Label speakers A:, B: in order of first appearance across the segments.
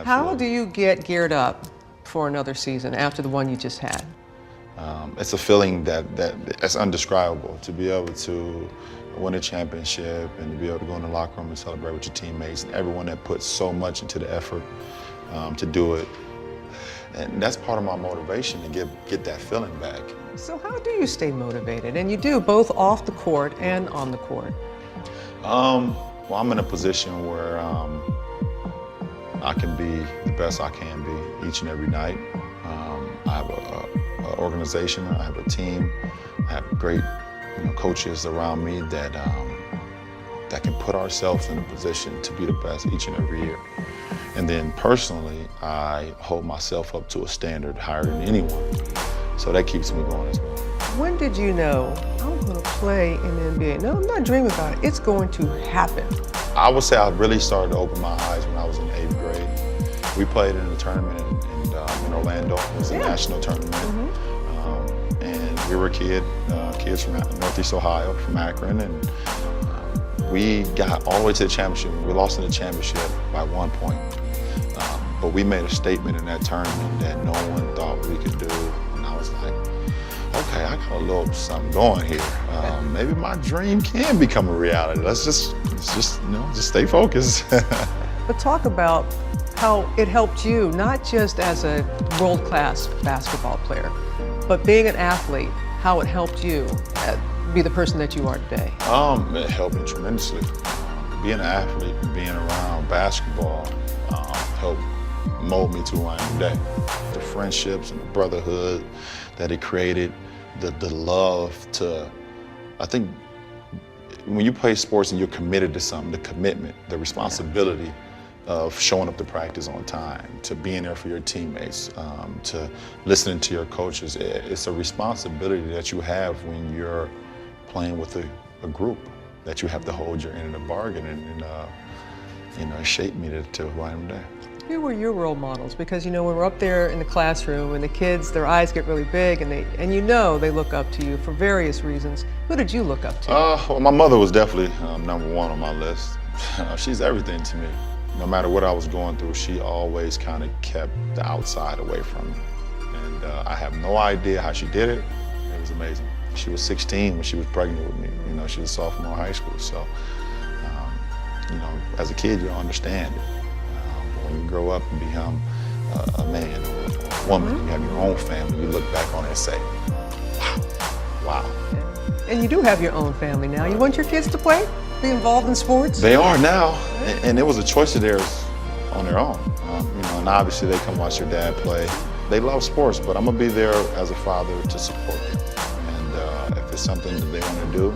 A: How do you get geared up for another season after the one you just had?
B: It's a feeling that's undescribable, to be able to win a championship and to be able to go in the locker room and celebrate with your teammates and everyone that puts so much into the effort to do it. And that's part of my motivation, to get that feeling back.
A: So how do you stay motivated? And you do, both off the court and on the court.
B: Well, I'm in a position where I can be the best I can be each and every night. I have an organization, I have a team, I have great coaches around me that can put ourselves in a position to be the best each and every year. And then personally, I hold myself up to a standard higher than anyone. So that keeps me going as well.
A: When did you know, I'm going to play in the NBA? No, I'm not dreaming about it. It's going to happen.
B: I would say I really started to open my eyes when I was in 8th grade. We played in a tournament in Orlando. It was a national tournament. And we were kids from Northeast Ohio, from Akron. And we got all the way to the championship. We lost in the championship by 1 point. But we made a statement in that tournament that no one thought we could do. And I was like, okay, I got a little something going here. Maybe my dream can become a reality. Let's just stay focused.
A: But talk about how it helped you, not just as a world-class basketball player, but being an athlete, how it helped you be the person that you are today.
B: It helped me tremendously. Being an athlete and being around basketball helped mold me to who I am today. The friendships and the brotherhood that it created, the love to, I think when you play sports and you're committed to something, the commitment, the responsibility of showing up to practice on time, to being there for your teammates, to listening to your coaches, it's a responsibility that you have when you're playing with a group that you have to hold your end of the bargain, and it shaped me to who I am today.
A: Who were your role models? Because when we're up there in the classroom and the kids, their eyes get really big and they look up to you for various reasons. Who did you look up to?
B: Well, my mother was definitely number one on my list. She's everything to me. No matter what I was going through, she always kind of kept the outside away from me. And I have no idea how she did it. It was amazing. She was 16 when she was pregnant with me. She was a sophomore in high school. So, as a kid, you don't understand it. When you grow up and become a man or a woman, you have your own family, you look back on it and say, wow.
A: And you do have your own family now. You want your kids to play? Be involved in sports?
B: They are now, and it was a choice of theirs on their own. And obviously they come watch their dad play. They love sports, but I'm gonna be there as a father to support them. And if it's something that they want to do,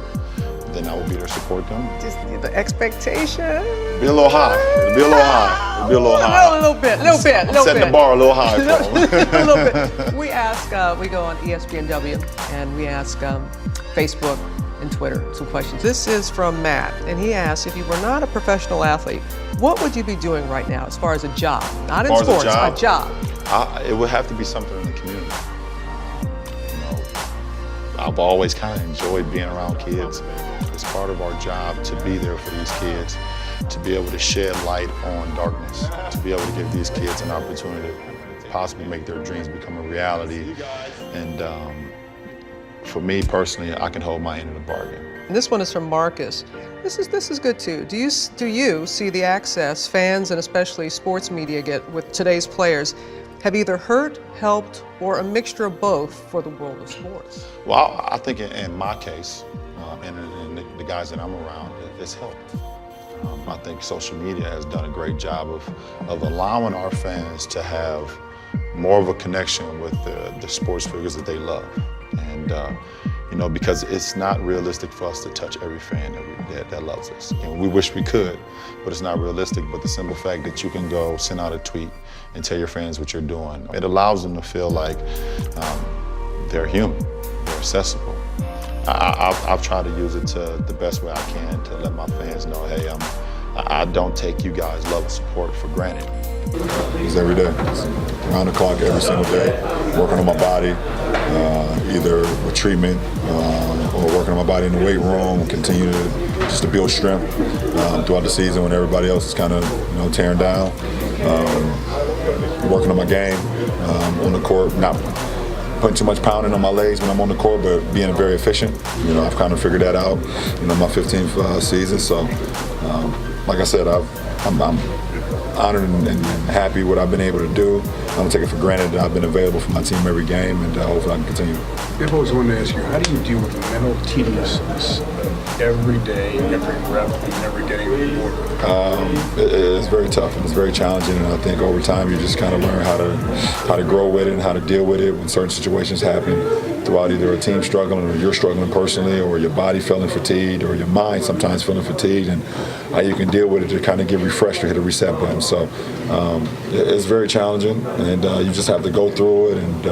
B: then I will be there to support them.
A: Just the expectation.
B: Be a little high. It'll be a little high. It'll be a little high.
A: A little bit.
B: Set the bar a little high for them.
A: A little bit. We go on ESPNW and we ask Facebook and Twitter some questions. This is from Matt, and he asks, if you were not a professional athlete, what would you be doing right now as far as a job? Not in sports, a job.
B: It would have to be something in the community. I've always kind of enjoyed being around kids. It's part of our job to be there for these kids, to be able to shed light on darkness, to be able to give these kids an opportunity to possibly make their dreams become a reality. And for me personally, I can hold my end of the bargain.
A: And this one is from Marcus. This is good too. Do you see the access fans and especially sports media get with today's players have either hurt, helped, or a mixture of both for the world of sports?
B: Well, I think in my case, and the guys that I'm around, it's helped. I think social media has done a great job of allowing our fans to have more of a connection with the sports figures that they love. And because it's not realistic for us to touch every fan that loves us. We wish we could, but it's not realistic. But the simple fact that you can go send out a tweet and tell your fans what you're doing, it allows them to feel like they're human, they're accessible. I've tried to use it to the best way I can to let my fans know, hey, I don't take you guys' love and support for granted.
C: It's every day. It's around the clock every single day, working on my body, either with treatment or working on my body in the weight room, continue to build strength throughout the season when everybody else is kind of tearing down. working on my game on the court, not putting too much pounding on my legs when I'm on the court, but being very efficient. You know, I've kind of figured that out, my 15th season. So, like I said, I'm honored and happy what I've been able to do. I don't take it for granted that I've been available for my team every game, and hopefully I can continue.
D: I've always wanted to ask you, how do you deal with the mental tediousness every day, every rep, and never getting more?
C: It's very tough and it's very challenging, and I think over time you just kind of learn how to grow with it and how to deal with it when certain situations happen throughout either a team struggling or you're struggling personally, or your body feeling fatigued, or your mind sometimes feeling fatigued, and how you can deal with it to kind of get refreshed or hit a reset button. So it's very challenging, and you just have to go through it. And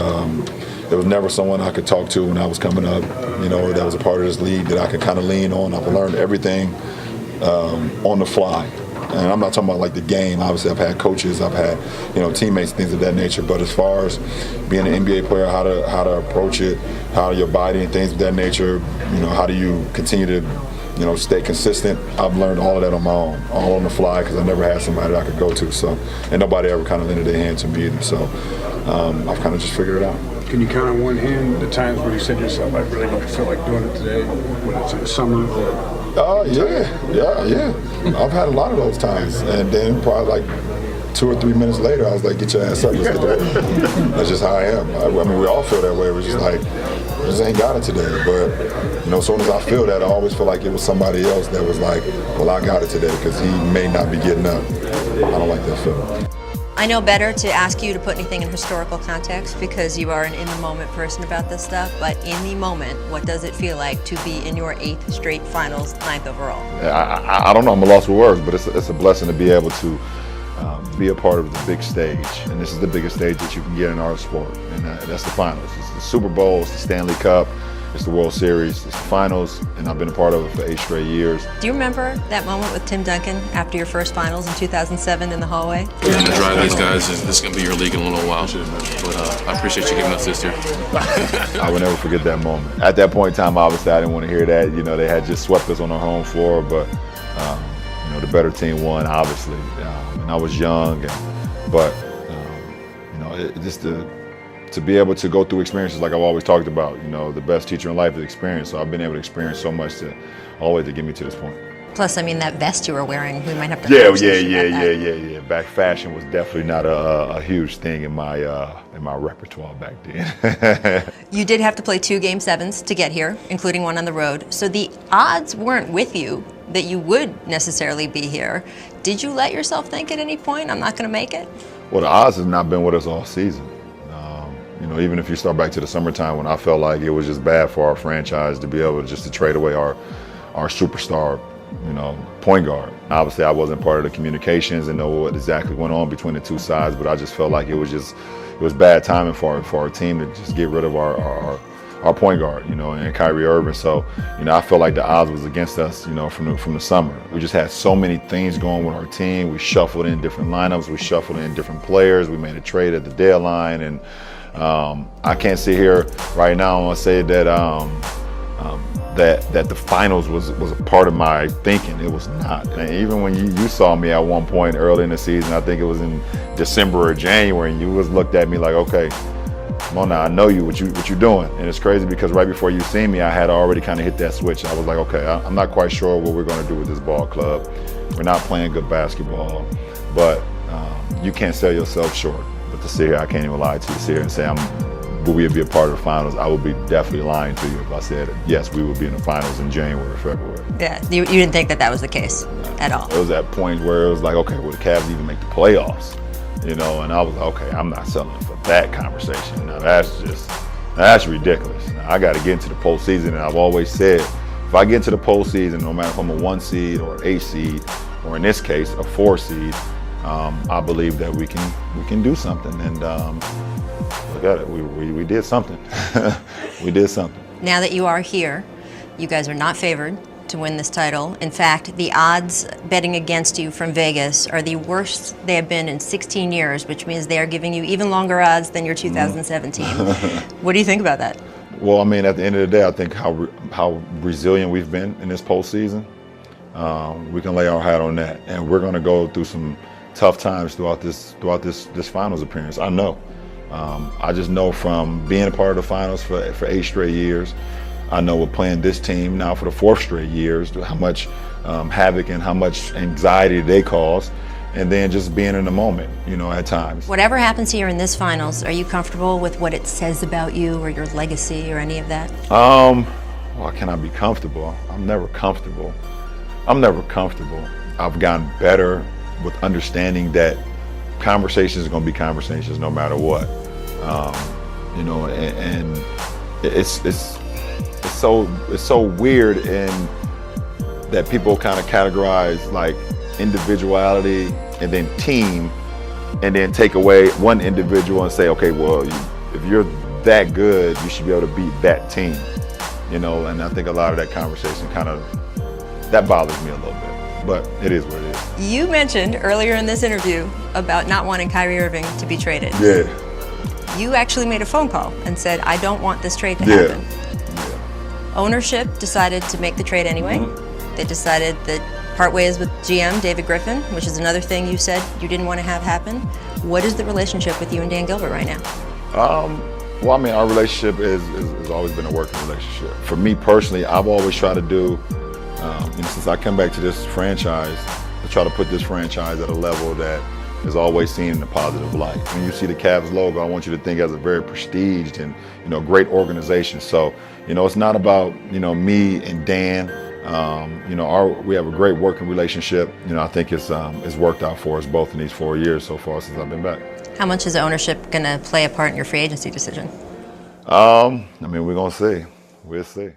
C: there was never someone I could talk to when I was coming up, or that was a part of this league that I could kind of lean on. I've learned everything on the fly. And I'm not talking about like the game. Obviously, I've had coaches, I've had teammates, things of that nature. But as far as being an NBA player, how to approach it, how your body and things of that nature, how do you continue to stay consistent? I've learned all of that on my own, all on the fly, because I never had somebody that I could go to. So, and nobody ever kind of lended their hand to me either. So I've kind of just figured it out.
D: Can you count on one hand the times where you said to yourself, I really don't feel like doing it today, whether it's in the summer or?
C: Yeah. I've had a lot of those times, and then probably like 2 or 3 minutes later, I was like, "Get your ass up, let's get to work." That's just how I am. I mean, we all feel that way. We're just like, I just ain't got it today. But as soon as I feel that, I always feel like it was somebody else that was like, "Well, I got it today," because he may not be getting up. I don't like that feeling.
E: I know better to ask you to put anything in historical context because you are an in-the-moment person about this stuff, but in the moment, what does it feel like to be in your 8th straight finals, 9th overall?
C: I don't know, I'm a loss for words, but it's a blessing to be able to be a part of the big stage. And this is the biggest stage that you can get in our sport, and that's the finals. It's the Super Bowl, it's the Stanley Cup, it's the World Series, it's the finals, and I've been a part of it for 8 straight years.
E: Do you remember that moment with Tim Duncan after your first finals in 2007 in the hallway?
F: We're going to drive these guys. This is going to be your league in a little while. But I appreciate you giving us this year.
C: I will never forget that moment. At that point in time, obviously, I didn't want to hear that. They had just swept us on our home floor, but the better team won, obviously. And I was young, but just to be able to go through experiences like I've always talked about, the best teacher in life is experience. So I've been able to experience so much all the way to get me to this point.
E: Plus, I mean, that vest you were wearing, we might have to.
C: Yeah. Back fashion was definitely not a huge thing in my repertoire back then.
E: You did have to play 2 Game 7s to get here, including one on the road. So the odds weren't with you that you would necessarily be here. Did you let yourself think at any point, I'm not going to make it?
C: Well, the odds have not been with us all season. Even if you start back to the summertime when I felt like it was just bad for our franchise to be able to trade away our superstar, point guard. Obviously, I wasn't part of the communications and know what exactly went on between the two sides, but I just felt like it was bad timing for our team to just get rid of our point guard, and Kyrie Irving. So, I felt like the odds was against us, from the summer. We just had so many things going with our team. We shuffled in different lineups. We shuffled in different players. We made a trade at the deadline, and I can't sit here right now and say that that the finals was a part of my thinking. It was not. And even when you saw me at one point early in the season, I think it was in December or January, and you looked at me like, okay, come on now, I know you, what you're doing. And it's crazy because right before you seen me, I had already kind of hit that switch. I was like, okay, I'm not quite sure what we're going to do with this ball club. We're not playing good basketball, but you can't sell yourself short. But to sit here, I can't even lie to you, sit here and say will we be a part of the finals? I would be definitely lying to you if I said, yes, we would be in the finals in January or February.
E: Yeah, you didn't think that was the case at all?
C: It was that point where it was like, okay, will the Cavs even make the playoffs? And I was like, okay, I'm not selling for that conversation. Now that's ridiculous. Now, I got to get into the postseason, and I've always said, if I get into the postseason, no matter if I'm a 1 seed or 8 seed, or in this case, a 4 seed, I believe that we can do something. And look at it, we did something. We did something.
E: Now that you are here, you guys are not favored to win this title. In fact, the odds betting against you from Vegas are the worst they have been in 16 years, which means they are giving you even longer odds than your 2017. What do you think about that?
C: Well, I mean, at the end of the day, I think how resilient we've been in this postseason. We can lay our hat on that, and we're going to go through some tough times throughout this finals appearance. I know. I just know from being a part of the finals for 8 straight years. I know we're playing this team now for the 4th straight years, how much havoc and how much anxiety they cause, and then just being in the moment, you know, at times.
E: Whatever happens here in this finals, are you comfortable with what it says about you or your legacy or any of that?
C: Well, can I be comfortable? I'm never comfortable. I've gotten better with understanding that conversations are going to be conversations no matter what. You know, and it's so weird in that people kind of categorize like individuality and then team, and then take away one individual and say, okay, well, if you're that good, you should be able to beat that team. You know, and I think a lot of that conversation that bothers me a little bit, but it is what it is.
E: You mentioned earlier in this interview about not wanting Kyrie Irving to be traded.
C: Yeah.
E: You actually made a phone call and said, I don't want this trade to happen.
C: Yeah.
E: Ownership decided to make the trade anyway. They decided that part ways with GM David Griffin, which is another thing you said you didn't want to have happen. What is the relationship with you and Dan Gilbert right now?
C: Well, I mean, our relationship has always been a working relationship. For me personally, I've always tried to do, you know, since I come back to this franchise, I try to put this franchise at a level that is always seen in a positive light. When you see the Cavs logo, I want you to think as a very prestiged and, you know, great organization. So, you know, it's not about, you know, me and Dan. You know, we have a great working relationship. You know, I think it's worked out for us both in these 4 years so far since I've been back.
E: How much is ownership going to play a part in your free agency decision?
C: I mean, we're going to see. We'll see.